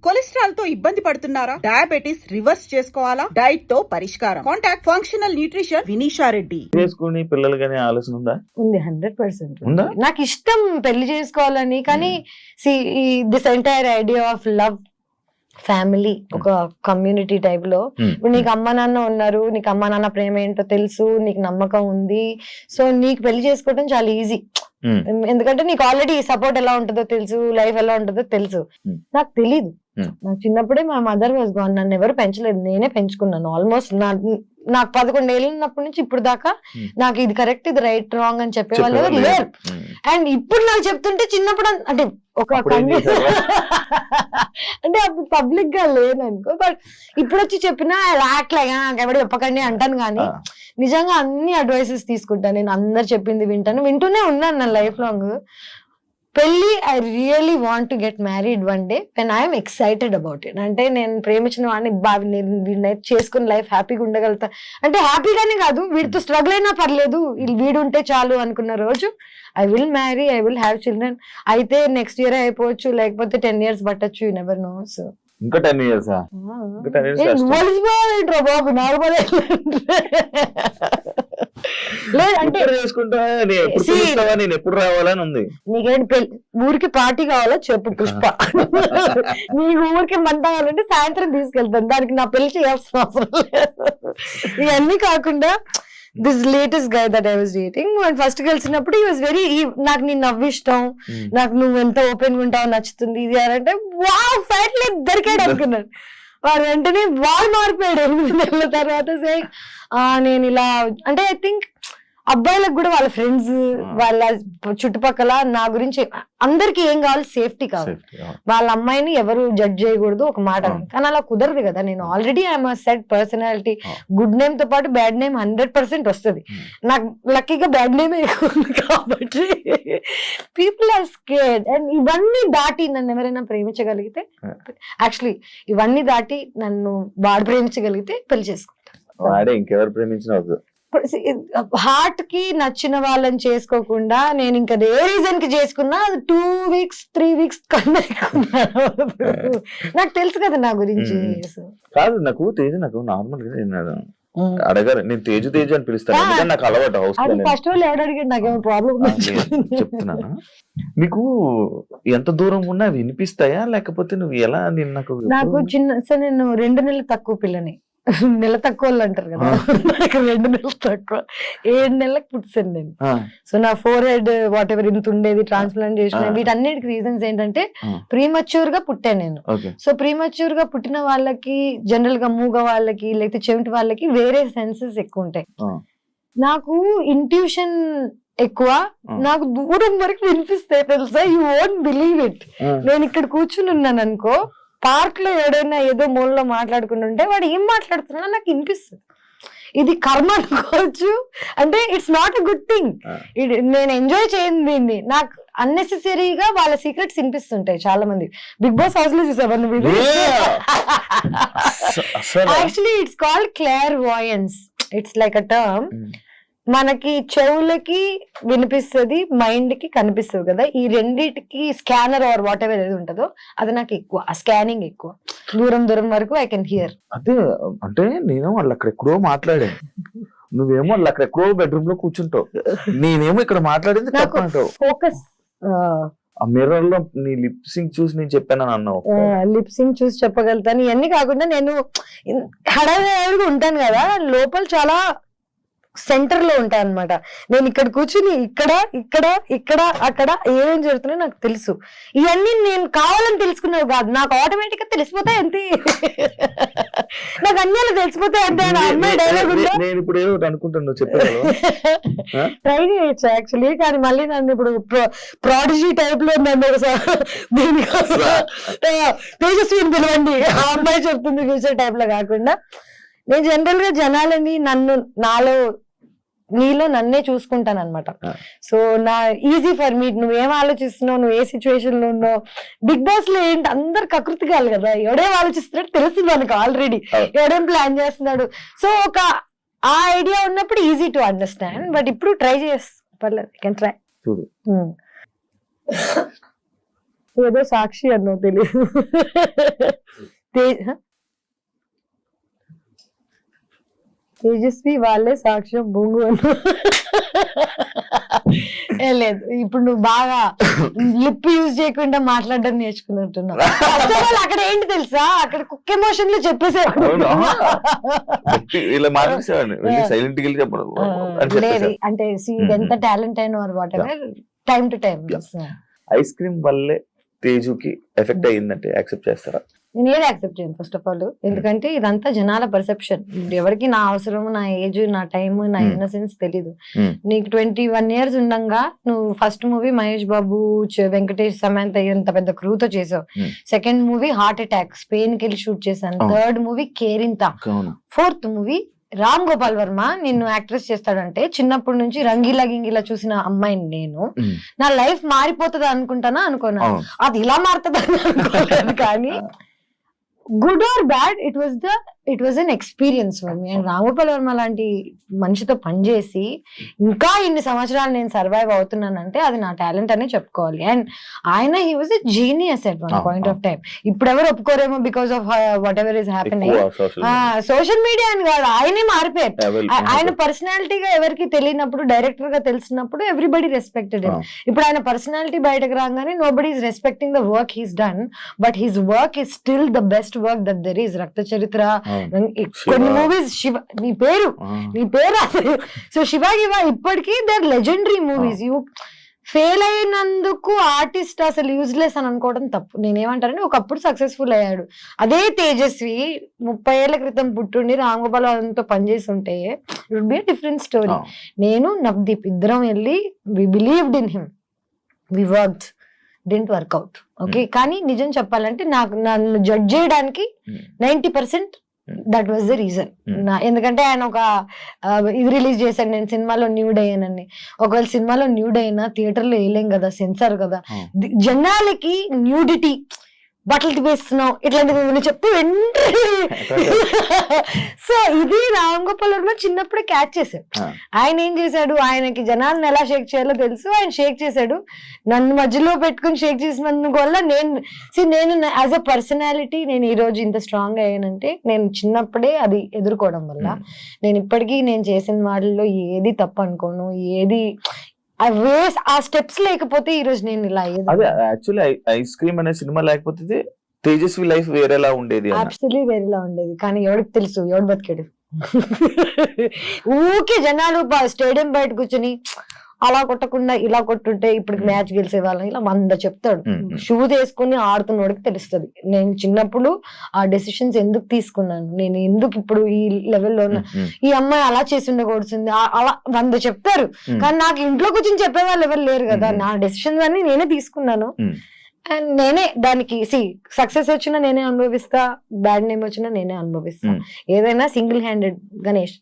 Cholesterol తో ఇబ్బంది పడుతున్నారా? డయాబెటిస్ రివర్స్ చేసుకోవాలా? డైట్ తో పరిష్కారం. Contact functional nutrition Vinisha Reddy. చేసుకుని పిల్లలు గానీ ఆలోచన ఉందా? ఉంది, 100% ఉందా? నాకు ఇష్టం పెళ్లి చేసుకోవాలని. కానీ this entire idea of love, family, ఒక కమ్యూనిటీ టైప్ లో, ఇప్పుడు నీకు అమ్మ నాన్న ఉన్నారు, నీకు అమ్మ నాన్న ప్రేమ ఏంటో తెలుసు, నీకు నమ్మకం ఉంది, సో నీకు పెళ్లి చేసుకోవడం చాలా ఈజీ. ఎందుకంటే నీకు ఆల్రెడీ సపోర్ట్ ఎలా ఉంటుందో తెలుసు, లైఫ్ ఎలా ఉంటుందో తెలుసు. నాకు తెలీదు. నాకు చిన్నప్పుడే మా మదర్ వాజ్ గాన్. నన్ను ఎవరు పెంచలేదు, నేనే పెంచుకున్నాను. ఆల్మోస్ట్ నాకు 11 ఏళ్ళు ఉన్నప్పటి నుంచి ఇప్పుడు దాకా నాకు ఇది కరెక్ట్, ఇది రైట్, రాంగ్ అని చెప్పేవాళ్ళు ఎవరు లేరు. అండ్ ఇప్పుడు నాకు చెప్తుంటే చిన్నప్పుడు అంటే ఒక అంటే అప్పుడు పబ్లిక్ గా లేననుకో, బట్ ఇప్పుడు వచ్చి చెప్పినా రాట్లేగా ఎవరు చెప్పకండి అంటాను. కానీ నిజంగా అన్ని అడ్వైసెస్ తీసుకుంటాను నేను, అందరు చెప్పింది వింటూనే ఉన్నాను నా లైఫ్ లాంగ్. పెళ్లి, I really want to get married one day when I'm excited about it. అంటే నేను ప్రేమించిన వాడిని నేను చేసుకుని లైఫ్ హ్యాపీగా ఉండగలుగుతా. అంటే హ్యాపీగానే కాదు, వీడితో స్ట్రగుల్ అయినా పర్లేదు, వీడు ఉంటే చాలు అనుకున్న రోజు I will marry, I will have children. అయితే నెక్స్ట్ ఇయర్ అయిపోవచ్చు, లేకపోతే 10 years పట్టచ్చు, యూ నెవర్ నో. సో ఇంకా 10 years బాబు నార్మల్ లేదంటే నేను ఎప్పుడు రావాలని ఉంది. నీకేంటి ఊరికి పార్టీ కావాలో చెప్పు పుష్ప, నీకు ఊరికి మంట కావాలంటే సాయంత్రం తీసుకెళ్తాను, దానికి నా పెళ్లి చేయాల్సిన అవసరం లేదు. ఇవన్నీ కాకుండా this latest guy that I was dating, first కలిసినప్పుడు ఈ వాజ్ వెరీ, నాకు నీ నవ్వు ఇష్టం, నాకు నువ్వు ఎంత ఓపెన్ గా ఉంటావు, నచ్చుతుంది, ఇది అంటే వావ్ ఫైట్ లేదు దొరికాడు అనుకున్నాను. వాడు వెంటనే వాడు మారిపోయాడు 8 నెలల తర్వాత. నేను ఇలా అంటే ఐ థింక్ అబ్బాయిలకు కూడా వాళ్ళ ఫ్రెండ్స్, వాళ్ళ చుట్టుపక్కల నా గురించి అందరికి ఏం కావాలి, సేఫ్టీ కావాలి. వాళ్ళ అమ్మాయిని ఎవరు జడ్జ్ చేయకూడదు ఒక మాట. కానీ అలా కుదరదు కదా. నేను already I'm set personality, good name తో పాటు బ్యాడ్ నేమ్ 100% వస్తుంది. నాకు లక్కీగా బ్యాడ్ నేమ్ కాబట్టి పీపుల్ ఆర్ స్కేర్డ్. అండ్ ఇవన్నీ దాటి నన్ను ఎవరైనా ప్రేమించగలిగితే, యాక్చువల్లీ ఇవన్నీ దాటి నన్ను వాడు ప్రేమించగలిగితే పెళ్లి చేసుకుంటాను. ఇంకెవరు ప్రేమించిన హార్ట్ కి నచ్చిన వాళ్ళని చేసుకోకుండా నేను ఇంకా ఏ రీజన్ కి చేసుకున్నా అది 2 weeks 3 weeks కన్నా నాకు తెలుసు కదా నా గురించి. కాదు, నాకు నార్మల్ గా అడగారు, నేను తేజు అని పిలుస్తాను, నాకు అలవాటు. ఫస్ట్ వాళ్ళు ఎవరు అడిగాడు, నాకేమో ప్రాబ్లం చెప్తున్నాను. నీకు ఎంత దూరం ఉన్నా వినిపిస్తాయా, లేకపోతే నువ్వు ఎలా? నాకు నేను 2 నెలలు తక్కువ పిల్లని, నెల తక్కువ వాళ్ళు అంటారు కదా, నాకు 2 నెలలు తక్కువ, 7 నెలలకు పుట్టాను నేను. సో నా ఫోర్హెడ్ వాట్ ఎవర్ ఇంత ఉండేది, ట్రాన్స్ప్లాంట్ చేసిన, వీటన్నిటికి రీజన్స్ ఏంటంటే ప్రీమచ్యూర్ గా పుట్టాను నేను. సో ప్రీమచ్యూర్ గా పుట్టిన వాళ్ళకి, జనరల్ గా మూగ వాళ్ళకి, లేకపోతే చెవిటి వాళ్ళకి వేరే సెన్సెస్ ఎక్కువ ఉంటాయి. నాకు ఇంట్యూషన్ ఎక్కువ, నాకు దూరం వరకు వినిపిస్తాయి తెలుసా, యూ వోంట్ బిలీవ్ ఇట్. నేను ఇక్కడ కూర్చుని ఉన్నాను అనుకో, పార్క్ లో ఎవడైనా ఏదో మూలలో మాట్లాడుకుంటుంటే వాడు ఏం మాట్లాడుతున్నా నాకు వినిపిస్తుంది. ఇది కర్మ అనుకోవచ్చు, అంటే it's not a good thing. నేను ఎంజాయ్ చేయను దీన్ని. నాకు అన్నెసెసరీగా వాళ్ళ సీక్రెట్స్ వినిపిస్తుంటాయి. చాలా మంది బిగ్ బాస్ హౌస్ లో చూసావా నువ్వు? Actually it's called clairvoyance. It's like a term. మనకి చెవులకి వినిపిస్తుంది, మైండ్ కి కనిపిస్తుంది కదా, ఈ రెండిటికి స్కానర్ ఆర్ వాట్ ఎవర్ ఏది ఉంటుందో అది నాకు ఎక్కువ, ఆ స్కానింగ్ ఎక్కువ, దూరం వరకు ఐ కెన్ హియర్. అదే అంటే నేను వాళ్ళు అక్కడెక్కడో మాట్లాడాను, నువ్వేమో వాళ్ళు అక్కడెక్కడో బెడ్రూమ్ లో కూర్చుంటావు, నేనేమో ఇక్కడ మాట్లాడింది ఫోకస్. ఆ మిర్రర్ లో నీ లిప్ సింక్ చూసి నేను చెప్పాను అన్నావు. లిప్ సింక్ చూసి చెప్పగలుగుతాను. ఇవన్నీ కాకుండా నేను హడావిడిగా ఉంటాను కదా, లోపల చాలా సెంటర్ లో ఉంటాయి అనమాట. నేను ఇక్కడ కూర్చుని ఇక్కడ అక్కడ ఏమేం జరుగుతున్నాయో నాకు తెలుసు. ఇవన్నీ నేను కావాలని తెలుసుకున్నావు కాదు, నాకు ఆటోమేటిక్ గా తెలిసిపోతాయి అంతే. నాకు అన్ని తెలిసిపోతాయి అంతే. అమ్మాయి డైలాగ్ నేను ఇప్పుడు ఏదో అనుకుంటాను, చెప్పాను ట్రై చేయొచ్చు యాక్చువల్లీ. కానీ మళ్ళీ నన్ను ఇప్పుడు ప్రాడిజీ టైప్ లో నన్ను తేజస్విని పిలవండి, ఆ అమ్మాయి చెప్తుంది ఫ్యూచర్ టైప్ లో కాకుండా, నేను జనరల్ గా జనాలని నీలో నన్నే చూసుకుంటాను అనమాట. సో నా ఈజీ ఫర్ మీ, నువ్వేం ఆలోచిస్తున్నావు, నువ్వు ఏ సిచ్యువేషన్ లో ఉన్నావు. బిగ్ బాస్ లో ఏంటి అందరు కకృతి కాదు కదా, ఎవడేం ఆలోచిస్తున్నాడు తెలుస్తుంది మనకు ఆల్రెడీ, ఎవడేం ప్లాన్ చేస్తున్నాడు. సో ఒక ఆ ఐడియా ఉన్నప్పుడు ఈజీ టు అండర్స్టాండ్. బట్ ఇప్పుడు ట్రై చేస్తా, పర్లేదు, కెన్ ట్రై. ఏదో సాక్షి అన్నో తెలియదు. తేజస్వి వాళ్ళే సాక్ష్యం బొంగు అన్న. లేదు, ఇప్పుడు నువ్వు బాగా లిప్ యూజ్ చేయకుండా మాట్లాడడం నేర్చుకున్నట్టున్నావు. అక్కడ ఏంటి తెలుసా, అక్కడ కుక్ ఎమోషన్ లో చెప్పేసారు. ఇలా మాట్లాడేసేవాడిని, సైలెంట్ గా చెప్పడం లేదు అంటే ఎంత టాలెంట్ అయిన వారు what ever time to time. Ice cream వల్లే తేజుకి ఎఫెక్ట్ అయ్యిందంటే యాక్సెప్ట్ చేస్తారా? నేను ఏది యాక్సెప్ట్ చేయను ఫస్ట్ ఆఫ్ ఆల్. ఎందుకంటే ఇదంతా జనాల పర్సెప్షన్. ఎవరికి నా అవసరం, నా ఏజ్, నా టైం, నా ఇన్నసెన్స్ తెలీదు. నీకు 21 years ఉండగా నువ్వు ఫస్ట్ మూవీ మహేష్ బాబు, వెంకటేష్, సమంత ఎంత పెద్ద క్రూతో చేసావు. Second movie heart attack, Spain కి వెళ్ళి షూట్ చేశాను. Third movie Kerintha. Fourth movie Ram Gopal Varma నిన్ను యాక్ట్రెస్ చేస్తాడంటే చిన్నప్పటి నుంచి రంగీలా గింగిలా చూసిన అమ్మాయిని నేను. నా లైఫ్ మారిపోతుంది అనుకుంటానా అనుకున్నా, అది ఇలా మారుతుంది అనుకోలేదు. కానీ good or bad, it was an experience for me. And Ram Gopal Varma లాంటి మనిషితో పనిచేసి ఇంకా ఇన్ని సంవత్సరాలు నేను సర్వైవ్ అవుతున్నానంటే అది నా టాలెంట్ అనే చెప్పుకోవాలి. అండ్ ఆయన he was a genius at one point of time. ఇప్పుడు ఎవరు ఒప్పుకోరేమో because of whatever is happening. Social media అని కాదు, ఆయనే మారిపోయారు. ఆయన పర్సనాలిటీగా ఎవరికి తెలియనప్పుడు, డైరెక్టర్ గా తెలిసినప్పుడు ఎవ్రీబడి రెస్పెక్టెడ్. ఇప్పుడు ఆయన పర్సనాలిటీ బయటకు రాగానే nobody is respecting the work he's done, but his work is still the best work that there is. రక్త చరిత్ర, కొన్ని మూవీస్, శివ, నీ పేరు సో శివ ఇప్పటికీ దర్ లెజెండరీ మూవీస్. యూ ఫెయిల్ అయినందుకు ఆర్టిస్ట్ అసలు యూజ్లెస్ అని అనుకోవడం తప్పు. నేనేమంటానంటే ఒకప్పుడు సక్సెస్ఫుల్ అయ్యాడు. అదే తేజస్వి 30 ఏళ్ల క్రితం పుట్టుండి రామ్ గోపాల్ వర్మతో పనిచేసి ఉంటే it would be a different story. నేను నవదీప్ ఇద్దరం వెళ్ళి we believed in him, we worked, didn't work out. Okay, కానీ నిజం చెప్పాలంటే నన్ను జడ్జ్ చేయడానికి 90% దట్ వాజ్ ద రీజన్. ఎందుకంటే ఆయన ఒక ఇది రిలీజ్ చేశాను, నేను సినిమాలో న్యూడ్ అయ్యానని. ఒకవేళ సినిమాలో న్యూడ్ అయినా థియేటర్ లో వేయలేం కదా, సెన్సార్ కదా. జనాలకి న్యూడిటీ, బట్టలు తిప్పేస్తున్నావు ఇట్లాంటివి చెప్తే వెంటనే సో ఇది రామ్ గోపాల్ వర్మ చిన్నప్పుడే క్యాచ్ చేశాడు. ఆయన ఏం చేశాడు, ఆయనకి జనాలను ఎలా షేక్ చేయాలో తెలుసు, ఆయన షేక్ చేశాడు. నన్ను మధ్యలో పెట్టుకుని షేక్ చేసినందుకు వల్ల నేను యాజ్ అ పర్సనాలిటీ నేను ఈ రోజు ఇంత స్ట్రాంగ్ అయ్యానంటే నేను చిన్నప్పుడే అది ఎదుర్కోవడం వల్ల. నేను ఇప్పటికీ నేను చేసిన వాటిల్లో ఏది తప్పు అనుకోను, ఏది ఆ స్టెప్స్ లేకపోతే ఈ రోజు నేను ఇలా అయ్యేది. అదే యాక్చువల్లీ ఐస్ క్రీమ్ అనే సినిమా లేకపోతే తేజస్వి లైఫ్ వేరేలా ఉండేది. అబ్సల్యూట్లీ వేరేలా ఉండేది. కానీ ఎవరికి తెలుసు, ఎవడు బతికాడు. ఊకే జనాలు స్టేడియం బయట కూర్చొని అలా కొట్టకుండా ఇలా కొట్టుంటే ఇప్పుడు మ్యాచ్ గెలిచే వాళ్ళని ఇలా 100 చెప్తాడు. షూ తీసుకుని ఆడుతున్నోడికి తెలుస్తుంది. నేను చిన్నప్పుడు ఆ డెసిషన్స్ ఎందుకు తీసుకున్నాను, నేను ఎందుకు ఇప్పుడు ఈ లెవెల్లో ఉన్నా, ఈ అమ్మాయి అలా చేసి ఉండకూడుతుంది, అలా 100 చెప్తారు. కానీ నాకు ఇంట్లో కూర్చొని చెప్పే వాళ్ళు ఎవరు లేరు కదా. నా డెసిషన్స్ అన్ని నేనే తీసుకున్నాను. అండ్ నేనే దానికి సక్సెస్ వచ్చినా నేనే అనుభవిస్తా, బ్యాడ్ నేమ్ వచ్చినా నేనే అనుభవిస్తా. ఏదైనా సింగిల్ హ్యాండెడ్. గణేష్.